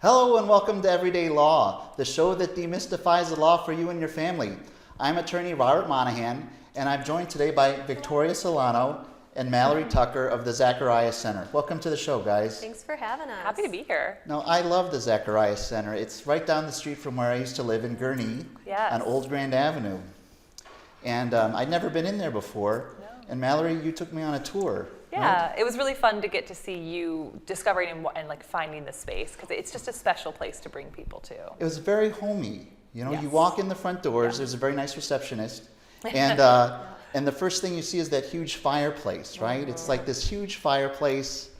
Hello and welcome to Everyday Law, the show that demystifies the law for you and your family. I'm attorney Robert Monahan, and I'm joined today by Victoria Solano and Mallory Tucker of the Zacharias Center. Welcome to the show, guys. Thanks for having us. Happy to be here. Now, I love the Zacharias Center. It's right down the street from where I used to live in Gurnee on Old Grand Avenue. And I'd never been in there before. No. And Mallory, you took me on a tour. Yeah, right? It was really fun to get to see you discovering and like finding the space, because it's just a special place to bring people to. It was very homey. You know, Yes. You walk in the front doors, there's a very nice receptionist, and and the first thing you see is that huge fireplace, right? Mm-hmm. It's like this huge fireplace,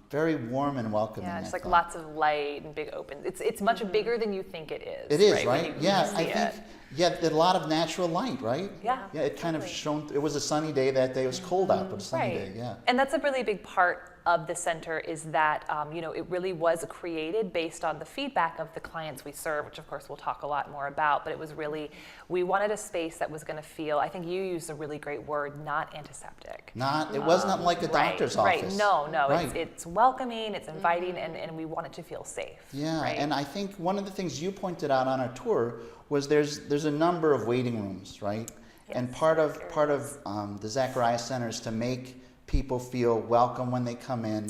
very warm and welcoming. Yeah, just like lots of light and big open. It's much bigger than you think it is. It is, right? When you Yeah, see I it. think. Yeah, a lot of natural light, right? Yeah. Yeah, it kind of shone. It was a sunny day that day. It was cold out, but a sunny day. Yeah. And that's a really big part of the center, is that it really was created based on the feedback of the clients we serve, which of course we'll talk a lot more about. But it was really, we wanted a space that was going to feel, I think you used a really great word, not antiseptic. It wasn't like a doctor's office. Right. No. Right. It's welcoming, it's inviting, and we want it to feel safe. Yeah, right? and I think one of the things you pointed out on our tour was there's a number of waiting rooms, right? Yes, and part of the Zacharias Center is to make people feel welcome when they come in,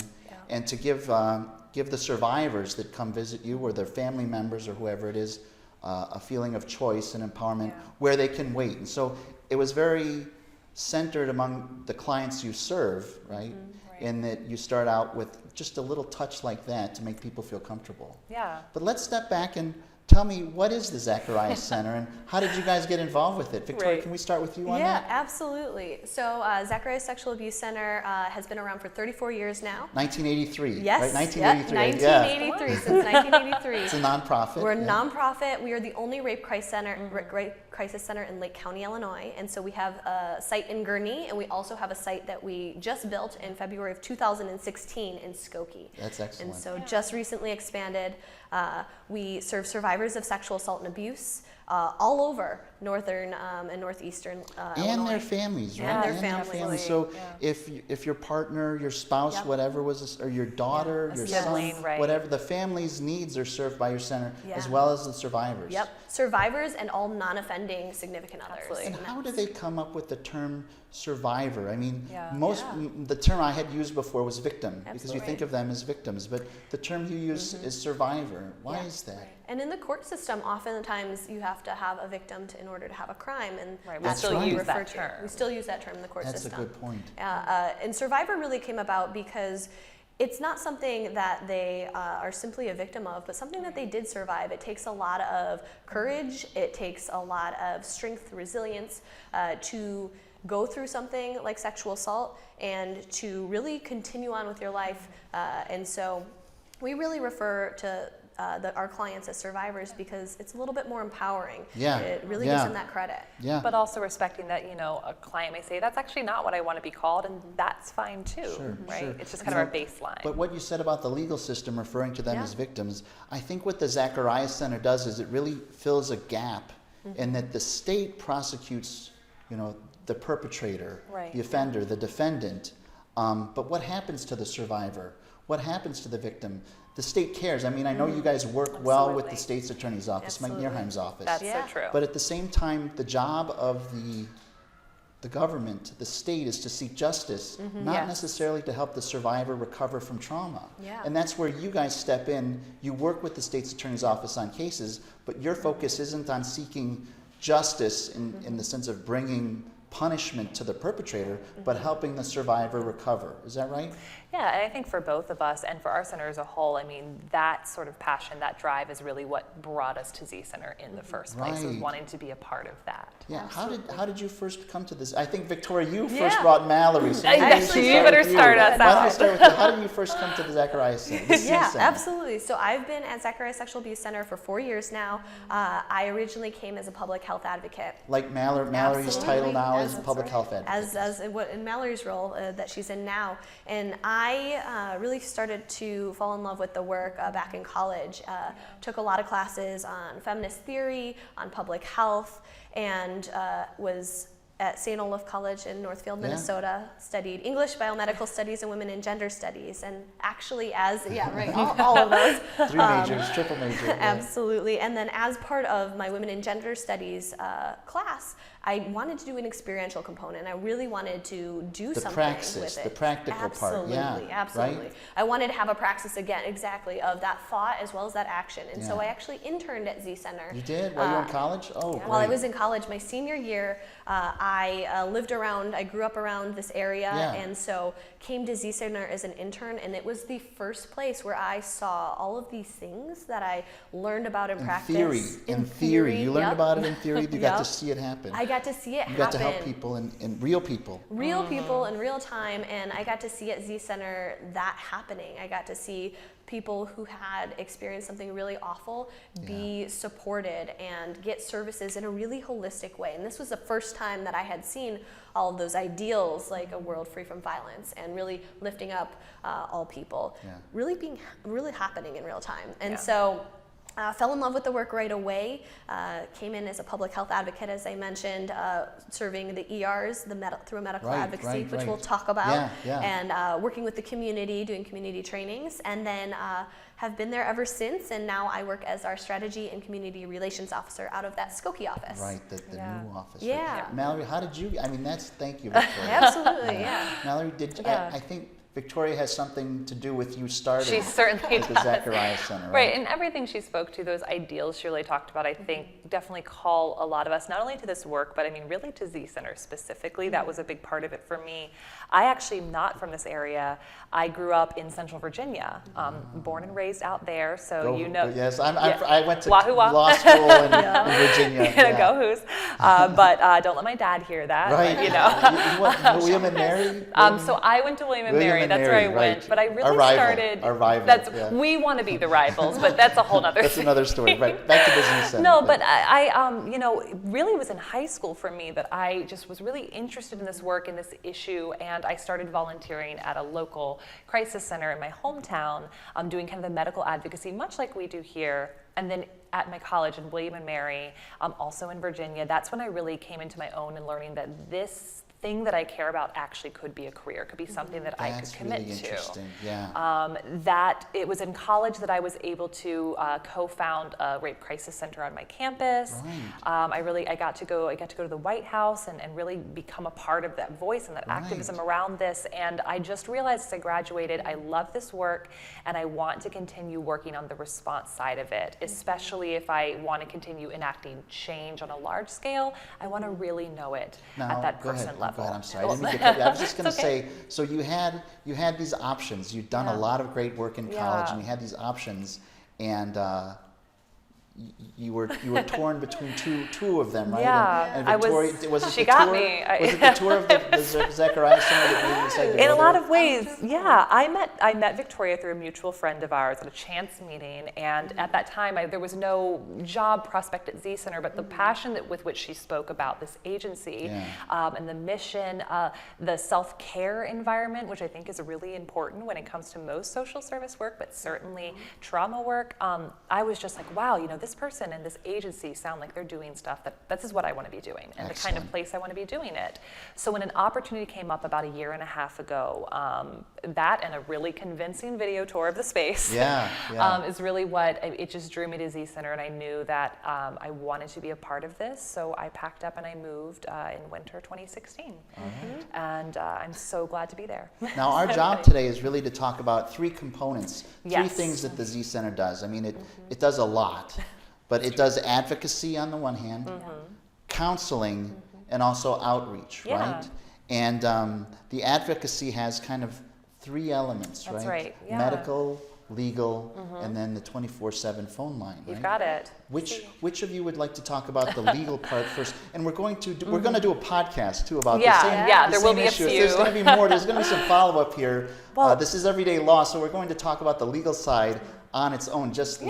and to give the survivors that come visit you, or their family members or whoever it is, a feeling of choice and empowerment where they can wait. And so it was very centered among the clients you serve, right? In that you start out with just a little touch like that to make people feel comfortable. Yeah. But let's step back and tell me, what is the Zacharias Center and how did you guys get involved with it? Victoria, can we start with you on that? Yeah, absolutely. So Zacharias Sexual Abuse Center has been around for 34 years now. 1983, Yes. right? 1983. 1983, since 1983. It's a nonprofit. We're a nonprofit. We are the only rape crisis center in Lake County, Illinois. And so we have a site in Gurnee, and we also have a site that we just built in February of 2016 in Skokie. That's excellent. And so just recently expanded. We serve survivors of sexual assault and abuse all over northern and northeastern Illinois. And their families, right? And their families. So if your partner, your spouse, whatever or your daughter, your sibling, son, whatever, the family's needs are served by your center, as well as the survivors. Yep, survivors and all non-offending significant others. Absolutely. And how did they come up with the term survivor? I mean, the term I had used before was victim, because you think of them as victims, but the term you use is survivor. Why is that? And in the court system, oftentimes you have to have a victim in order to have a crime, and we still use that term. We still use that term in the court system. That's a good point. And survivor really came about because it's not something that they are simply a victim of, but something that they did survive. It takes a lot of courage. It takes a lot of strength, resilience to go through something like sexual assault and to really continue on with your life. And so we really refer to our clients as survivors because it's a little bit more empowering. Yeah. It really gives them that credit. Yeah. But also respecting that, a client may say, that's actually not what I want to be called, and that's fine too, right? Sure. It's just kind of our baseline. But what you said about the legal system referring to them as victims, I think what the Zacharias Center does is it really fills a gap in that the state prosecutes, the perpetrator, the offender, the defendant. But what happens to the survivor? What happens to the victim? The state cares. I mean, I know you guys work well with the state's attorney's office, Mike Neerheim's office. That's so true. But at the same time, the job of the government, the state, is to seek justice, not necessarily to help the survivor recover from trauma. Yeah. And that's where you guys step in. You work with the state's attorney's office on cases, but your focus isn't on seeking justice in the sense of bringing punishment to the perpetrator, but helping the survivor recover. Is that right? Yeah, and I think for both of us and for our center as a whole, I mean, that sort of passion, that drive is really what brought us to Z Center in the first place, was wanting to be a part of that. Yeah. How did you first come to this? I think, Victoria, you first brought Mallory. So Actually, you better start us out. Why don't we start with you? How did you first come to the Zacharias Center? Yeah, absolutely. So I've been at Zacharias Sexual Abuse Center for 4 years now. I originally came as a public health advocate. Like Mallory's title now is public health advocate. As in Mallory's role that she's in now. And I really started to fall in love with the work back in college. Took a lot of classes on feminist theory, on public health, and was at St. Olaf College in Northfield, Minnesota, studied English, biomedical studies, and women and gender studies. And actually all of those. 3 majors, triple major. Absolutely. And then as part of my women and gender studies class, I wanted to do an experiential component. I really wanted to do something with it. The practical part. Yeah, absolutely. right? I wanted to have a praxis again, exactly, of that thought as well as that action. And so I actually interned at Z Center. You did? While you were in college? Oh, great. While I was in college, my senior year, I grew up around this area, and so came to Z Center as an intern, and it was the first place where I saw all of these things that I learned about in practice. In theory. You learned about it in theory, you got to see it happen. I got to see it happen. You got to help people and real people. Real people in real time, and I got to see at Z Center that happening. I got to see people who had experienced something really awful be supported and get services in a really holistic way. And this was the first time that I had seen all of those ideals, like a world free from violence and really lifting up all people, really happening in real time. And so fell in love with the work right away, came in as a public health advocate, as I mentioned, serving the ERs through a medical advocacy, which we'll talk about, and working with the community, doing community trainings, and then have been there ever since, and now I work as our strategy and community relations officer out of that Skokie office. Right, the new office. Yeah. Right. Mallory, how did you, thank you, Victoria. Absolutely, Mallory, I think Victoria has something to do with you starting She certainly at the Zacharias Center, right? And everything she spoke to, those ideals she really talked about, I think definitely call a lot of us, not only to this work, but I mean really to Z Center specifically. That was a big part of it for me. I actually am not from this area. I grew up in Central Virginia, born and raised out there, so Yes, I went to Wahoo Wah. law school in Virginia. Go Who's. But don't let my dad hear that. Right. But, William and Mary? So I went to William and Mary. That's where I went. But I really started. Our rival. We want to be the rivals, but that's a whole other That's thing. another story. Right. Back to business center. No, but I really was in high school for me that I just was really interested in this work and this issue, and I started volunteering at a local crisis center in my hometown, doing kind of the medical advocacy, much like we do here. And then at my college in William and Mary, also in Virginia, that's when I really came into my own and learning that this thing that I care about actually could be a career, could be something that I could commit really to. Interesting. Yeah. That it was in college that I was able to co-found a rape crisis center on my campus. Right. I got to go to the White House and really become a part of that voice and that activism around this. And I just realized as I graduated, I love this work and I want to continue working on the response side of it, especially if I want to continue enacting change on a large scale. I want to really know it at that person level. Go ahead, I'm sorry. I didn't mean to cut you. I was just going to say, so you had these options. You'd done a lot of great work in college, and you had these options, and you were torn between two of them, right? Yeah, and Victoria, was it she the got tour? me. Was it the tour of the Zacharias Center that made you decide to In go a lot there? of ways, yeah. I met Victoria through a mutual friend of ours at a chance meeting, and at that time there was no job prospect at Z Center, but the passion with which she spoke about this agency and the mission, the self-care environment, which I think is really important when it comes to most social service work, but certainly trauma work. I was just like, wow, this person and this agency sound like they're doing stuff this is what I want to be doing and the kind of place I want to be doing it. So when an opportunity came up about a year and a half ago, that and a really convincing video tour of the space is really what, it just drew me to Z Center, and I knew that I wanted to be a part of this, so I packed up and I moved in winter 2016. And I'm so glad to be there. Now our job today is really to talk about three components, three things that the Z Center does. I mean, it does a lot. But it does advocacy on the one hand, counseling, and also outreach, right? And the advocacy has kind of three elements, That's right? right, yeah. Medical, legal, and then the 24/7 phone line, right? You've got it. Which of you would like to talk about the legal part first? And we're going to do a podcast too about the there will same be a issue. few. There's going to be more. There's going to be some follow up here. Well, this is everyday law, so we're going to talk about the legal side on its own, just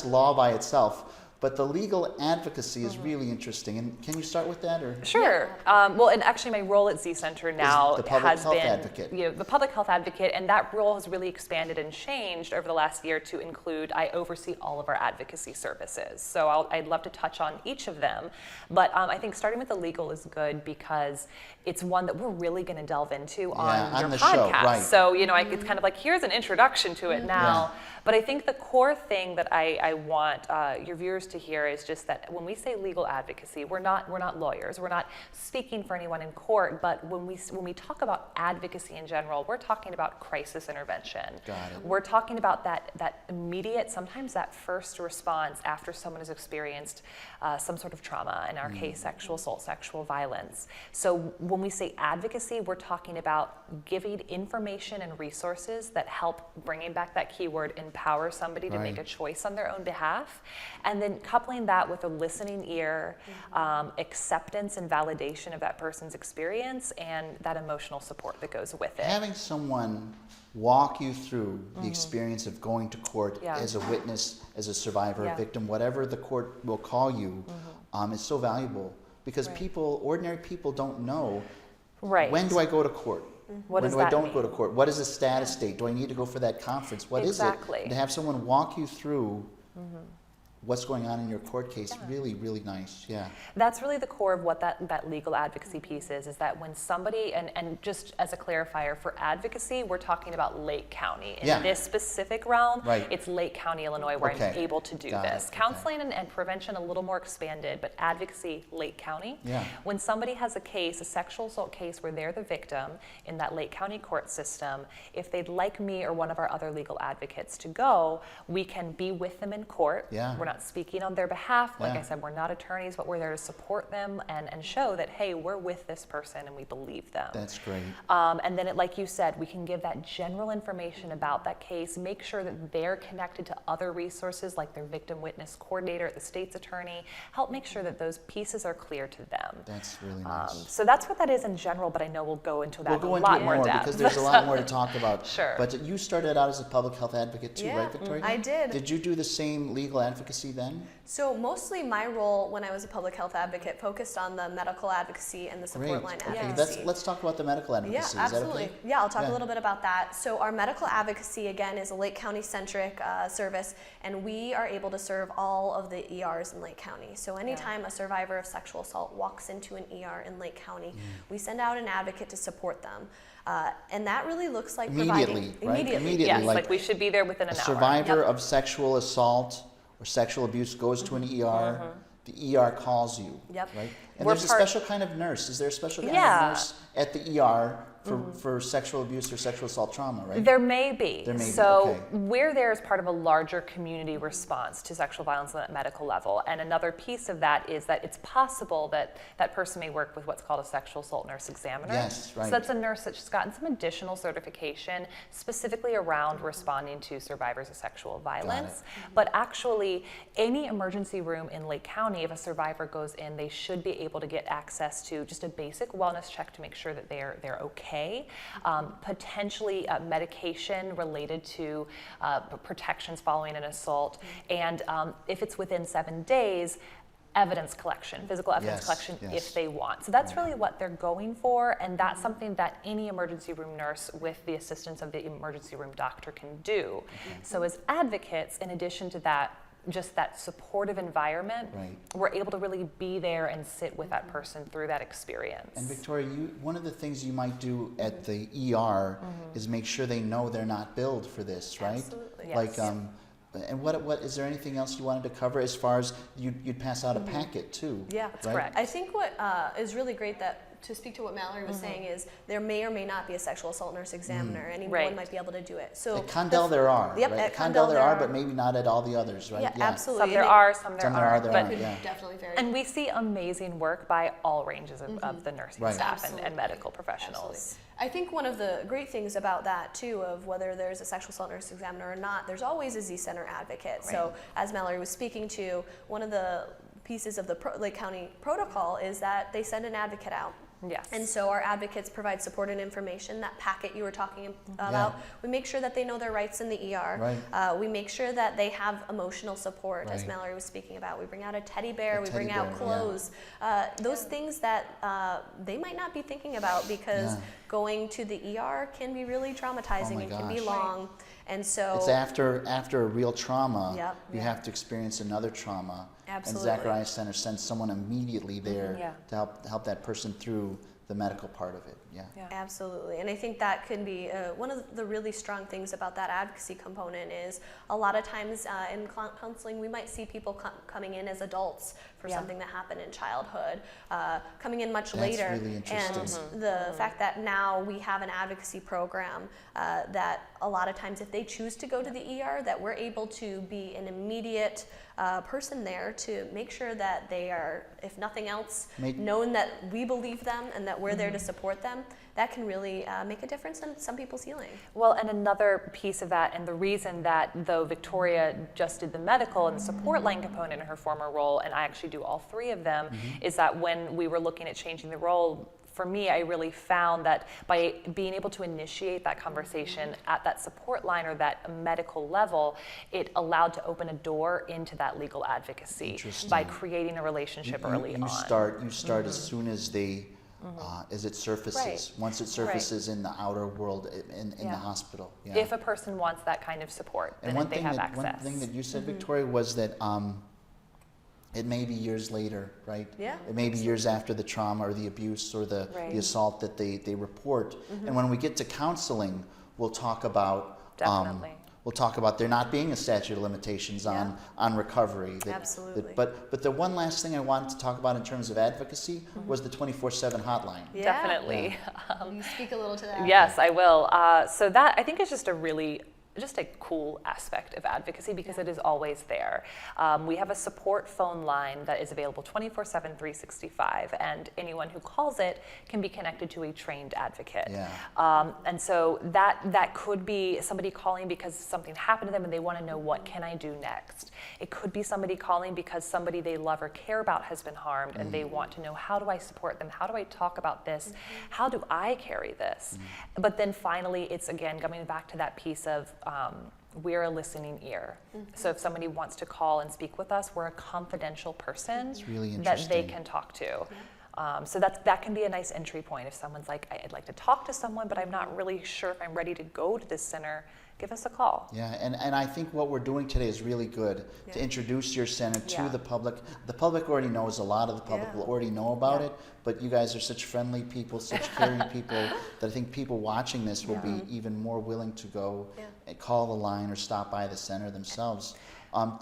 law by itself. But the legal advocacy is really interesting. And can you start with that? Or? Sure. Well, and actually my role at Z Center now the public has health been advocate. The public health advocate, and that role has really expanded and changed over the last year to include, I oversee all of our advocacy services. So I'd love to touch on each of them. But I think starting with the legal is good because it's one that we're really going to delve into on your the podcast. show, right. So, it's kind of like, here's an introduction to it now. Yeah. But I think the core thing that I want your viewers to hear is just that when we say legal advocacy, we're not lawyers. We're not speaking for anyone in court. But when we talk about advocacy in general, we're talking about crisis intervention. Got it. We're talking about that immediate, sometimes that first response after someone has experienced some sort of trauma. In our case, sexual assault, sexual violence. So when we say advocacy, we're talking about giving information and resources that help, bringing back that keyword, empower somebody to make a choice on their own behalf, and then coupling that with a listening ear, acceptance and validation of that person's experience, and that emotional support that goes with it. Having someone walk you through the experience of going to court as a witness, as a survivor, a victim, whatever the court will call you, is so valuable because ordinary people don't know, when do I go to court? What when does do I that don't mean? go to court? What is the status date? Do I need to go for that conference? What is it? To have someone walk you through what's going on in your court case, really, really nice. Yeah. That's really the core of what that legal advocacy piece is that when somebody, and just as a clarifier, for advocacy, we're talking about Lake County. In this specific realm, it's Lake County, Illinois, where I'm able to do this. Counseling and prevention a little more expanded, but advocacy, Lake County. Yeah. When somebody has a case, a sexual assault case where they're the victim in that Lake County court system, if they'd like me or one of our other legal advocates to go, we can be with them in court. Yeah. We're not speaking on their behalf. Like I said, we're not attorneys, but we're there to support them and show that, hey, we're with this person and we believe them. That's great. And then, like you said, we can give that general information about that case, make sure that they're connected to other resources like their victim witness coordinator at the state's attorney, help make sure that those pieces are clear to them. That's really nice. So that's what that is in general, but I know we'll go into that We'll go a into lot it more depth. because there's a lot more to talk about. Sure. But you started out as a public health advocate too, right, Victoria? I did. Did you do the same legal advocacy then? So mostly my role when I was a public health advocate focused on the medical advocacy and the support line advocacy. Let's talk about the medical advocacy. Yeah, absolutely. Is that okay? Yeah, I'll talk a little bit about that. So our medical advocacy, again, is a Lake County-centric service, and we are able to serve all of the ERs in Lake County. So anytime a survivor of sexual assault walks into an ER in Lake County, we send out an advocate to support them. And that really looks like Immediately, right? Immediately. Yes, like we should be there within an hour. A survivor of sexual assault or sexual abuse goes to an ER, the ER calls you, right? And there's a special kind of nurse. Is there a special kind of nurse at the ER for sexual abuse or sexual assault trauma, right? There may be. There may be, so okay. we're there as part of a larger community response to sexual violence on that medical level. And another piece of that is that it's possible that that person may work with what's called a sexual assault nurse examiner. Yes, right. So that's a nurse that's gotten some additional certification specifically around responding to survivors of sexual violence. But actually, any emergency room in Lake County, if a survivor goes in, they should be able to get access to just a basic wellness check to make sure that they're okay. Potentially medication related to protections following an assault, and if it's within 7 days, evidence collection, physical evidence collection if they want. So that's really what they're going for, and that's something that any emergency room nurse with the assistance of the emergency room doctor can do. So as advocates, in addition to that, just that supportive environment, we're able to really be there and sit with that person through that experience. And Victoria, one of the things you might do at the ER is make sure they know they're not billed for this, right? Absolutely. Like, and what is there anything else you wanted to cover as far as you'd pass out a packet too? Yeah, that's correct. I think what is really great to speak to what Mallory was saying is there may or may not be a sexual assault nurse examiner. Anyone might be able to do it. So at Condell there are. Yep, right? at Condell there are, but maybe not at all the others, right? Yeah, absolutely. Some there are, some there aren't. There but are, yeah. Definitely vary. And we see amazing work by all ranges of the nursing staff and medical professionals. Absolutely. I think one of the great things about that too, of whether there's a sexual assault nurse examiner or not, there's always a Z Center advocate. So as Mallory was speaking to, one of the pieces of the Lake County protocol is that they send an advocate out Yes. And so our advocates provide support and information. That packet you were talking about, we make sure that they know their rights in the ER. Right. We make sure that they have emotional support, as Right. Mallory was speaking about. We bring out a teddy bear, A we teddy bring out bear, clothes. Those things that they might not be thinking about, because going to the ER can be really traumatizing. Oh my It can be gosh. long. And so It's after a real trauma, Yep. you have to experience another trauma. Absolutely. And Zacharias Center sends someone immediately there Yeah. to help that person through the medical part of it. Yeah. Absolutely. And I think that can be one of the really strong things about that advocacy component is a lot of times in counseling, we might see people coming in as adults for something that happened in childhood, coming in much That's later. really interesting. And the fact that now we have an advocacy program that a lot of times if they choose to go to the ER, that we're able to be an immediate person there to make sure that they are, if nothing else, known that we believe them and that we're there to support them. That can really make a difference in some people's healing. Well, and another piece of that, and the reason that though Victoria just did the medical and the support line component in her former role, and I actually do all three of them, is that when we were looking at changing the role, for me, I really found that by being able to initiate that conversation at that support line or that medical level, it allowed to open a door into that legal advocacy by creating a relationship early on. You start as soon as as it surfaces. Right. Once it surfaces in the outer world, in the hospital. Yeah. If a person wants that kind of support, then And they have access. one thing that you said, Victoria, was that it may be years later, right? Yeah. It may be years after the trauma or the abuse or the assault that they report. And when we get to counseling, we'll talk about Definitely. we'll talk about there not being a statute of limitations on recovery. Absolutely. But the one last thing I wanted to talk about in terms of advocacy was the 24/7 hotline. Yeah. Definitely. You speak a little to that. Yes, I will. So that I think is just a cool aspect of advocacy because it is always there. We have a support phone line that is available 24/7, 365, and anyone who calls it can be connected to a trained advocate. Yeah. And so that could be somebody calling because something happened to them and they want to know what can I do next. It could be somebody calling because somebody they love or care about has been harmed and they want to know, how do I support them? How do I talk about this? How do I carry this? But then finally, it's again coming back to that piece of we're a listening ear. So if somebody wants to call and speak with us, we're a confidential person really that they interesting. can talk to. So that can be a nice entry point. If someone's like, I'd like to talk to someone, but I'm not really sure if I'm ready to go to this center, give us a call. Yeah, and I think what we're doing today is really good to introduce your center to the public. The public already knows a lot of the public will already know about it, but you guys are such friendly people, such caring people that I think people watching this will be even more willing to go and call the line or stop by the center themselves.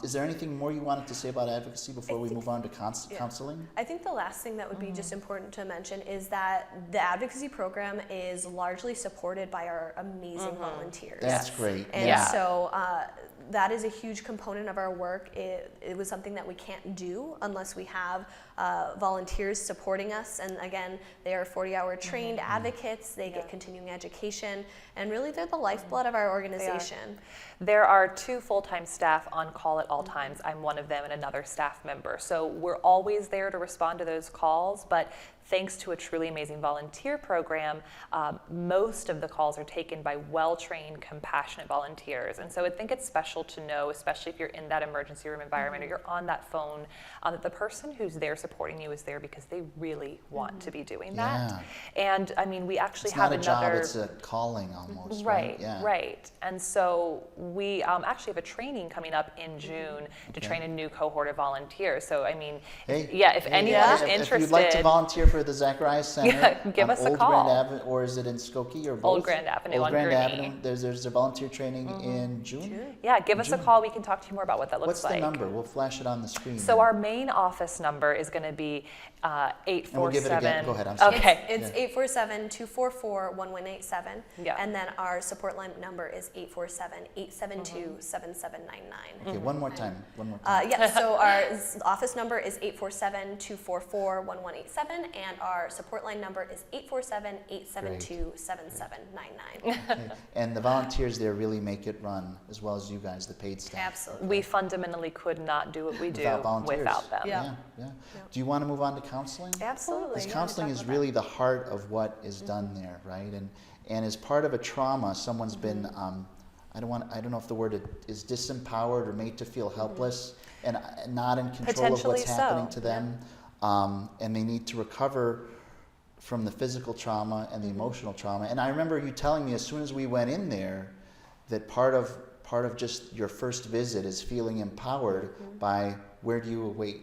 Is there anything more you wanted to say about advocacy before we move on to counseling? I think the last thing that would be just important to mention is that the advocacy program is largely supported by our amazing volunteers. That's great. And so that is a huge component of our work. It was something that we can't do unless we have volunteers supporting us. And again, they are 40-hour trained advocates. They get continuing education. And really, they're the lifeblood of our organization. There are 2 full-time staff on call at all times. I'm one of them and another staff member. So we're always there to respond to those calls, but thanks to a truly amazing volunteer program, most of the calls are taken by well-trained, compassionate volunteers. And so I think it's special to know, especially if you're in that emergency room environment or you're on that phone, that the person who's there supporting you is there because they really want to be doing that. And I mean, we actually have It's not a another... job, it's a calling almost, Right, Yeah. right. And so we actually have a training coming up in June to train a new cohort of volunteers. So I mean, if anyone is interested... If you'd like to volunteer for the Zacharias Center, give us a Old call. Grand Avenue, or is it in Skokie or both? Old Grand Avenue Old on Grand Gurnee. Avenue. There's a volunteer training in June? Yeah, give us a call. We can talk to you more about what that looks What's like. the number? We'll flash it on the screen. So our main office number is going to be 847. And we'll give it again. Go ahead, I'm sorry. Okay. It's 847-244-1187. Yeah. And then our support line number is 847-872-7799. Okay, one more time. So our office number is 847-244-1187, and our support line number is 847-872-7799. Okay. And the volunteers there really make it run as well as you guys. guys, the paid staff. Absolutely. We fundamentally could not do what we do Without volunteers. without them. Yeah. Do you want to move on to counseling? Absolutely. Because yeah, counseling talk is about really the heart of what is done there, right? And as part of a trauma, someone's been, I don't know if the word is disempowered or made to feel helpless and not in control of what's Potentially happening so, to them. And they need to recover from the physical trauma and the emotional trauma. And I remember you telling me as soon as we went in there that part of just your first visit is feeling empowered by where do you wait?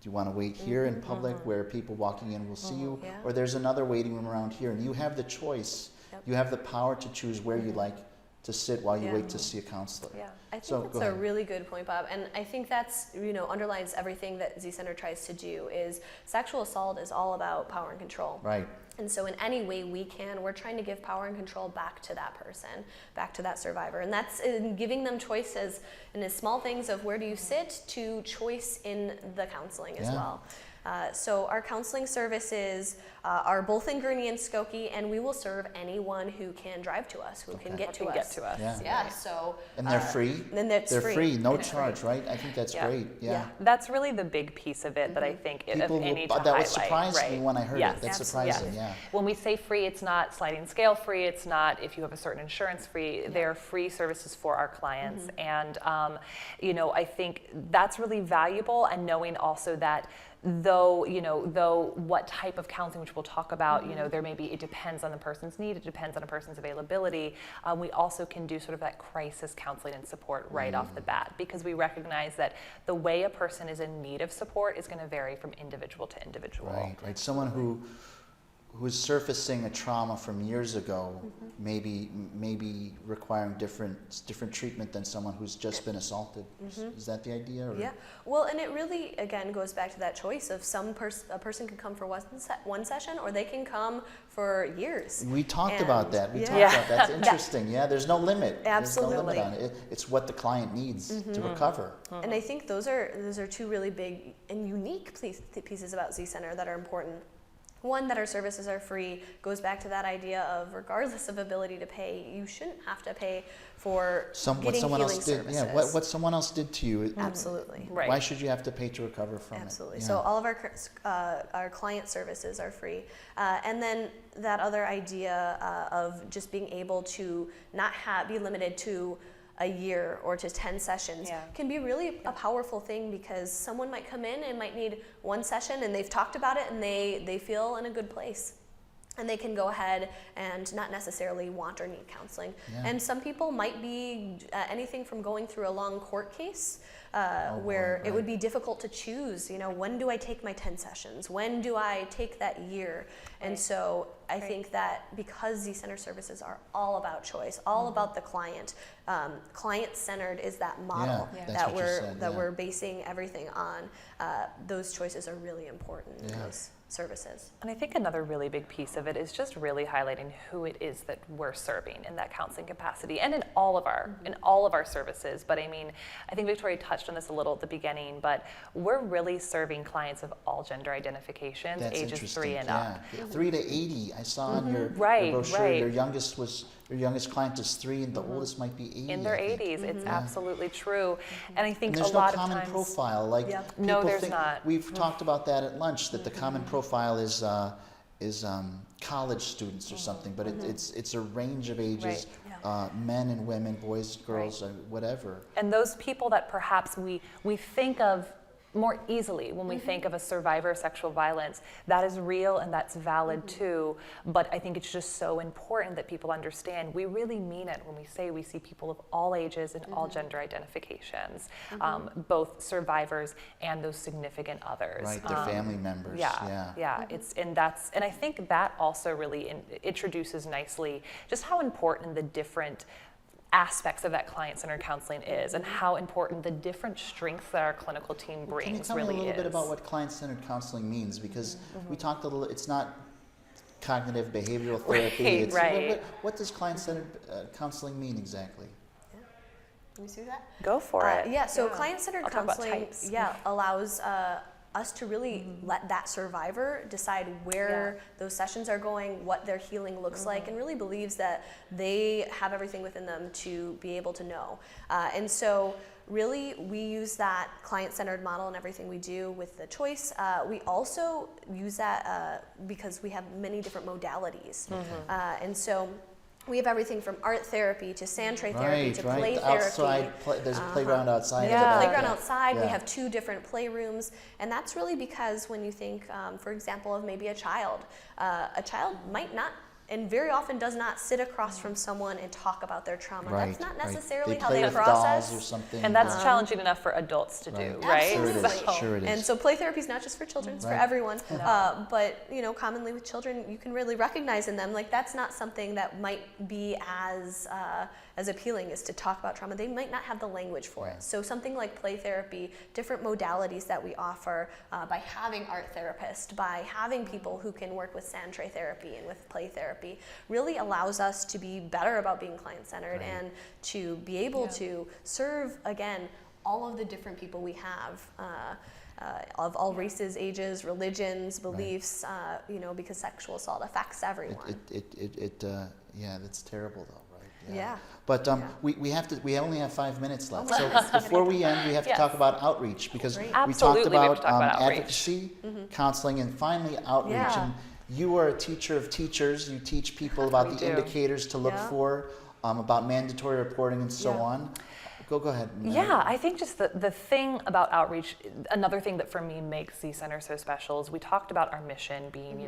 Do you want to wait here in public where people walking in will see you? Yeah. Or there's another waiting room around here, and you have the choice. Yep. You have the power to choose where you'd like to sit while you Yeah. wait to see a counselor. Yeah. I think So, that's go a ahead. really good point, Bob. And I think that's, underlines everything that Z Center tries to do is sexual assault is all about power and control. Right. And so in any way we can, we're trying to give power and control back to that person, back to that survivor. And that's in giving them choices in as small things of where do you sit to choice in the counseling as Yeah. well. So our counseling services are both in Gurney and Skokie, and we will serve anyone who can drive to us, who can get to Can us. get to us. Yeah. Yeah, so. And they're free? Then that's They're free, no It's free. charge, right? I think that's Yeah. great. Yeah. Yeah. That's really the big piece of it that I think People of any will, to that highlight. was surprised me right. when I heard Yes. it. That's Absolutely. surprising, yeah. When we say free, it's not sliding scale free. It's not if you have a certain insurance free. They're free services for our clients, and I think that's really valuable. And knowing also that though what type of counseling, which we'll talk about, there may be, it depends on the person's need, it depends on a person's availability. We also can do sort of that crisis counseling and support right off the bat, because we recognize that the way a person is in need of support is going to vary from individual to individual. Right. Someone who's surfacing a trauma from years ago, maybe requiring different treatment than someone who's just been assaulted. Is that the idea? Or? Yeah. Well, and it really, again, goes back to that choice of a person can come for one session, or they can come for years. We talked And- about that. We yeah. talked about that. That's interesting. Yeah, there's no limit. Absolutely. There's no limit on it. It's what the client needs to recover. And I think those are two really big and unique pieces about Z Center that are important. One, that our services are free, goes back to that idea of regardless of ability to pay, you shouldn't have to pay for What getting someone healing else did. services. Yeah, what someone else did to you. Absolutely. Right. Why should you have to pay to recover from Absolutely. it? So all of our client services are free, and then that other idea of just being able to not be limited to a year or to 10 sessions can be really a powerful thing, because someone might come in and might need one session and they've talked about it and they feel in a good place. And they can go ahead and not necessarily want or need counseling. Yeah. And some people might be anything from going through a long court case where right. it would be difficult to choose, when do I take my 10 sessions? When do I take that year? And so I think that because Z Center services are all about choice, all about the client, client-centered is that model Yeah, that's that what you said, yeah. we're basing everything on. Those choices are really important in those services. And I think another really big piece of it is just really highlighting who it is that we're serving in that counseling capacity, and in all of our services. But I mean, I think Victoria touched on this a little at the beginning, but we're really serving clients of all gender identifications, That's ages interesting. 3 and yeah. up. 3 to 80. I saw on your Right, brochure. right. Your youngest client is 3, and the oldest might be 80. In their I think. 80s, it's absolutely true. And I think And there's a no lot common of times, profile. Like Yep. people No, there's think, not. We've talked about that at lunch. That the common profile is college students or something, but it's a range of ages, Right. men and women, boys, girls, whatever. and those people that perhaps we think of more easily when we think of a survivor of sexual violence, that is real and that's valid too. But I think it's just so important that people understand we really mean it when we say we see people of all ages and all gender identifications, both survivors and those significant others. Right, their family members. Yeah. And I think that also really introduces nicely just how important the different aspects of that client-centered counseling is, and how important the different strengths that our clinical team brings Can you tell really me a little is. bit about what client-centered counseling means? Because we talked a little. It's not cognitive behavioral therapy. Right. What does client-centered counseling mean exactly? Can you see that? Go for it. So client-centered I'll talk about counseling types. allows us to really let that survivor decide where those sessions are going, what their healing looks like, and really believes that they have everything within them to be able to know. And so really, we use that client-centered model in everything we do with the choice. We also use that because we have many different modalities. And so we have everything from art therapy to sand tray therapy to play therapy. Outside, there's a playground outside. There's a playground outside. Yeah. We have 2 different playrooms. And that's really because when you think, for example, of maybe a child might not, and very often does not, sit across from someone and talk about their trauma. That's not necessarily how they process. Dolls or something. And that's challenging enough for adults to do, right? Absolutely. Sure it is. And so play therapy is not just for children, it's for everyone. But commonly with children, you can really recognize in them, like, that's not something that might be as appealing as to talk about trauma. They might not have the language for it. So something like play therapy, different modalities that we offer by having art therapists, by having people who can work with sand tray therapy and with play therapy, really allows us to be better about being client-centered and to be able to serve, again, all of the different people we have of all races, ages, religions, beliefs, because sexual assault affects everyone. That's terrible though. Yeah. But we only have 5 minutes left. So before we end, we have to talk about outreach, because we talked about advocacy, counseling, and finally outreach. And you are a teacher of teachers. You teach people about the indicators to look for, about mandatory reporting and so on. Go ahead. Yeah, I think just the thing about outreach, another thing that for me makes the center so special is we talked about our mission being,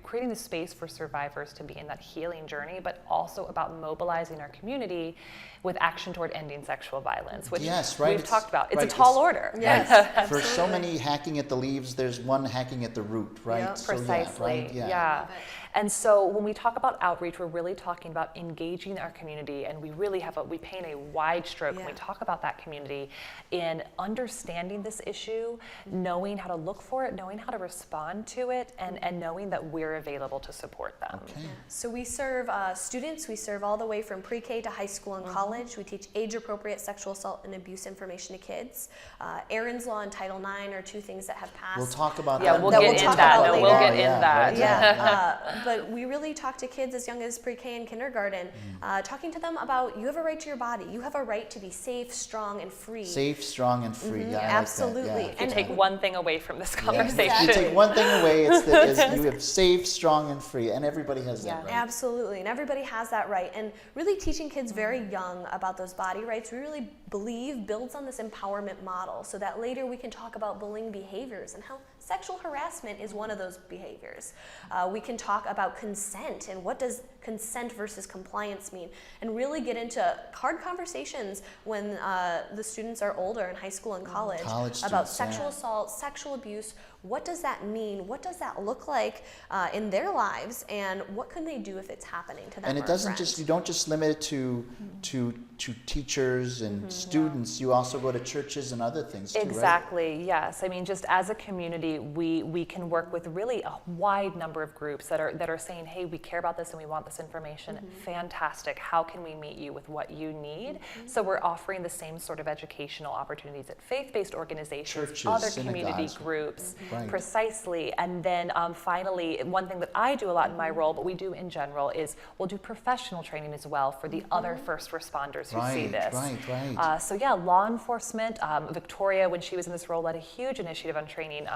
creating the space for survivors to be in that healing journey, but also about mobilizing our community with action toward ending sexual violence, which we've talked about. It's a tall order. Yes, for so many hacking at the leaves, there's one hacking at the root, right? Yep. So, precisely. And so when we talk about outreach, we're really talking about engaging our community, and we really we paint a wide stroke when we talk about that community in understanding this issue, knowing how to look for it, knowing how to respond to it, and knowing that we're available to support them. Okay. So we serve students. We serve all the way from pre-K to high school and college. We teach age-appropriate sexual assault and abuse information to kids. Aaron's Law and Title IX are 2 things that have passed. We'll talk about that. We'll get in that. We'll get in that. But we really talk to kids as young as pre-K and kindergarten, talking to them about, you have a right to your body. You have a right to be safe, strong, and free. Safe, strong, and free. Yeah, absolutely. I like that. If you take one thing away from this conversation. If you take one thing away, it's that you have safe, strong, and free, and everybody has that right. Absolutely, and everybody has that right. And really teaching kids very young about those body rights, we really believe builds on this empowerment model, so that later we can talk about bullying behaviors and how sexual harassment is one of those behaviors. We can talk about consent and what does consent versus compliance mean, and really get into hard conversations when the students are older in high school and college about sexual assault, sexual abuse. What does that mean? What does that look like in their lives, and what can they do if it's happening to them? And it doesn't you don't just limit it to teachers and students. You also go to churches and other things too, exactly, right? Yes. I mean, just as a community, we can work with really a wide number of groups that are saying, hey, we care about this and we want this information. Fantastic. How can we meet you with what you need? So we're offering the same sort of educational opportunities at faith-based organizations, churches, other synagogues. community groups. Right. Precisely. And then finally, one thing that I do a lot in my role, but we do in general, is we'll do professional training as well for the other first responders who see this. Right. So yeah, law enforcement. Victoria, when she was in this role, led a huge initiative on training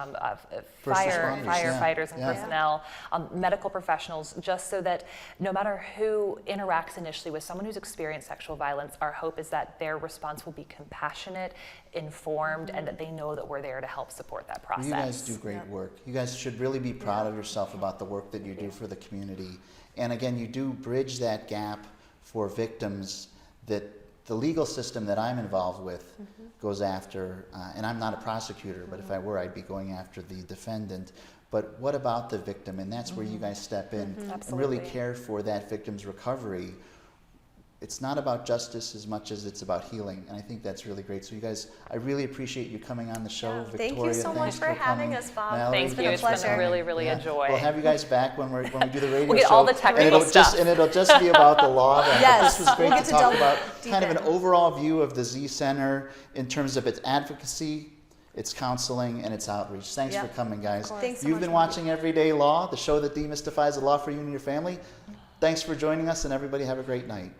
firefighters and personnel, medical professionals, just so that no matter who interacts initially with someone who's experienced sexual violence, our hope is that their response will be compassionate, informed, and that they know that we're there to help support that process. You guys do great work. You guys should really be proud of yourself about the work that you do for the community. And again, you do bridge that gap for victims that the legal system that I'm involved with goes after, and I'm not a prosecutor, but if I were, I'd be going after the defendant. But what about the victim? And that's where you guys step in and really care for that victim's recovery. It's not about justice as much as it's about healing, and I think that's really great. So you guys, I really appreciate you coming on the show. Victoria, thank you so much for having us, Bob. Mallory, Thank you. It's been a really a joy. We'll have you guys back when we do the radio we'll get show. all the technical stuff. And it'll just be about the law. Yes, this was great we'll to talk about deep kind of in. an overall view of the Z Center in terms of its advocacy, it's counseling, and it's outreach. Thanks Yep. for coming, guys. Thanks so You've much been for watching Everyday Law, the show that demystifies the law for you and your family. Thanks for joining us, and everybody have a great night.